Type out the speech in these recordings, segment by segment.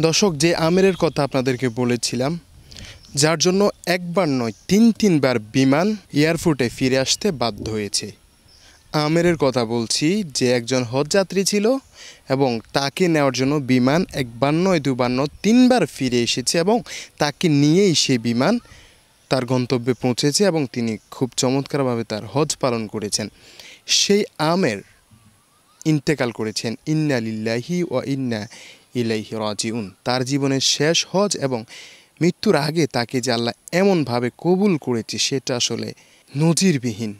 দর্শক, যে আমেরের কথা আপনাদেরকে বলেছিলাম, যার জন্য একবার নয় তিনবার বিমান এয়ারপোর্টে ফিরে আসতে বাধ্য হয়েছে, আমেরের কথা বলছি, যে একজন হজযাত্রী ছিল এবং তাকে নেওয়ার জন্য বিমান একবার নয় দুবার নয় তিনবার ফিরে এসেছে এবং তাকে নিয়েই সেই বিমান তার গন্তব্যে পৌঁছেছে এবং তিনি খুব চমৎকারভাবে তার হজ পালন করেছেন। সেই আমের ইন্তেকাল করেছেন। ইন্না লিল্লাহি ওয়া ইন্না ইলাইহি রাজিউন। তার জীবনের শেষ হজ এবং মৃত্যুর আগে তাকে যে আল্লাহ এমনভাবে কবুল করেছে সেটা আসলে নজিরবিহীন।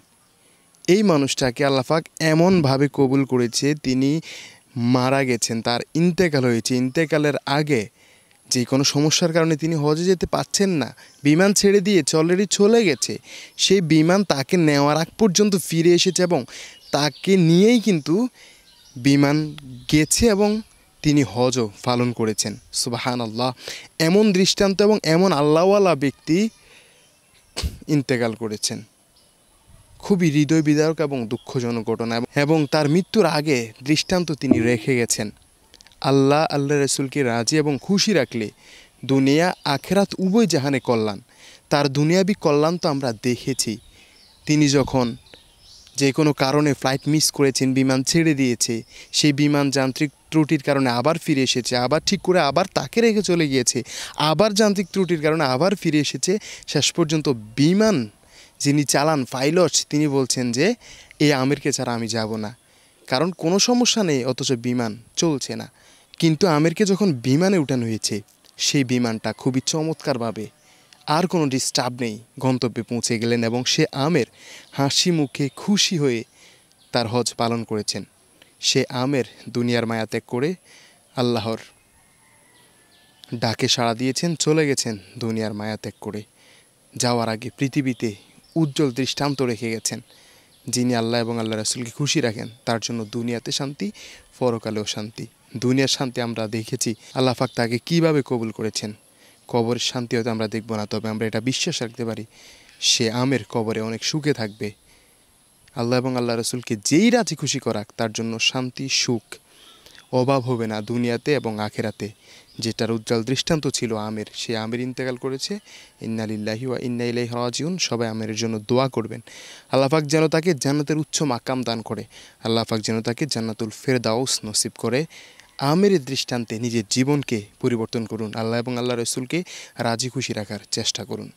এই মানুষটাকে আল্লাহ পাক এমনভাবে কবুল করেছে, তিনি মারা গেছেন, তার ইন্তেকাল হয়েছে। ইন্তেকালের আগে যে কোনো সমস্যার কারণে তিনি হজে যেতে পারছেন না, বিমান ছেড়ে দিয়েছে, অলরেডি চলে গেছে। সেই বিমান তাকে নেওয়ার আগ পর্যন্ত ফিরে এসেছে এবং তাকে নিয়েই কিন্তু বিমান গেছে এবং তিনি হজও পালন করেছেন। সুবহানাল্লাহ। এমন দৃষ্টান্ত এবং এমন আল্লাহওয়ালা ব্যক্তি ইন্তেকাল করেছেন। খুবই হৃদয় বিদারক এবং দুঃখজনক ঘটনা এবং তার মৃত্যুর আগে দৃষ্টান্ত তিনি রেখে গেছেন। আল্লাহ রসুলকে রাজি এবং খুশি রাখলে দুনিয়া আখেরাত উভয় জাহানে কল্যাণ। তার দুনিয়াবি কল্যাণ তো আমরা দেখেছি। তিনি যখন যে কোনো কারণে ফ্লাইট মিস করেছেন, বিমান ছেড়ে দিয়েছে, সেই বিমান যান্ত্রিক ত্রুটির কারণে আবার ফিরে এসেছে, আবার ঠিক করে আবার তাকে রেখে চলে গিয়েছে, আবার যান্ত্রিক ত্রুটির কারণে আবার ফিরে এসেছে। শেষ পর্যন্ত বিমান যিনি চালান, পাইলট, তিনি বলছেন যে এই আমিরকে ছাড়া আমি যাব না, কারণ কোনো সমস্যা নেই, অথচ বিমান চলছে না। কিন্তু আমিরকে যখন বিমানে উঠানো হয়েছে, সেই বিমানটা খুবই চমৎকারভাবে, আর কোনো ডিস্টার্ব নেই, গন্তব্যে পৌঁছে গেলেন এবং সে আমের হাসি মুখে খুশি হয়ে তার হজ পালন করেছেন। সে আমের দুনিয়ার মায়া ত্যাগ করে আল্লাহর ডাকে সাড়া দিয়েছেন, চলে গেছেন দুনিয়ার মায়া ত্যাগ করে। যাওয়ার আগে পৃথিবীতে উজ্জ্বল দৃষ্টান্ত রেখে গেছেন। যিনি আল্লাহ এবং আল্লাহ রাসূলকে খুশি রাখেন, তার জন্য দুনিয়াতে শান্তি, পরকালেও শান্তি। দুনিয়ার শান্তি আমরা দেখেছি, আল্লাহ পাক তাকে কীভাবে কবুল করেছেন। কবরের শান্তি হয়তো আমরা দেখব না, তবে আমরা এটা বিশ্বাস রাখতে পারি সে আমের কবরে অনেক সুখে থাকবে। আল্লাহ এবং আল্লাহ রাসূলকে যেই রাজি খুশি করাক, তার জন্য শান্তি, সুখ, অভাব হবে না দুনিয়াতে এবং আখেরাতে। যেটার উজ্জ্বল দৃষ্টান্ত ছিল আমের, সে আমের ইন্তেকাল করেছে। ইন্না লিল্লাহি ওয়া ইন্না ইলাইহি রাজিউন। সবাই আমের জন্য দোয়া করবেন। আল্লাহ পাক যেন তাকে জান্নাতের উচ্চ মাকাম দান করে, আল্লাহ পাক যেন তাকে জান্নাতুল ফেরদাউস নসিব করে। আমের দৃষ্টান্তে নিজের জীবনকে পরিবর্তন করুন, আল্লাহ এবং আল্লাহ রাসূলকে রাজি খুশি রাখার চেষ্টা করুন।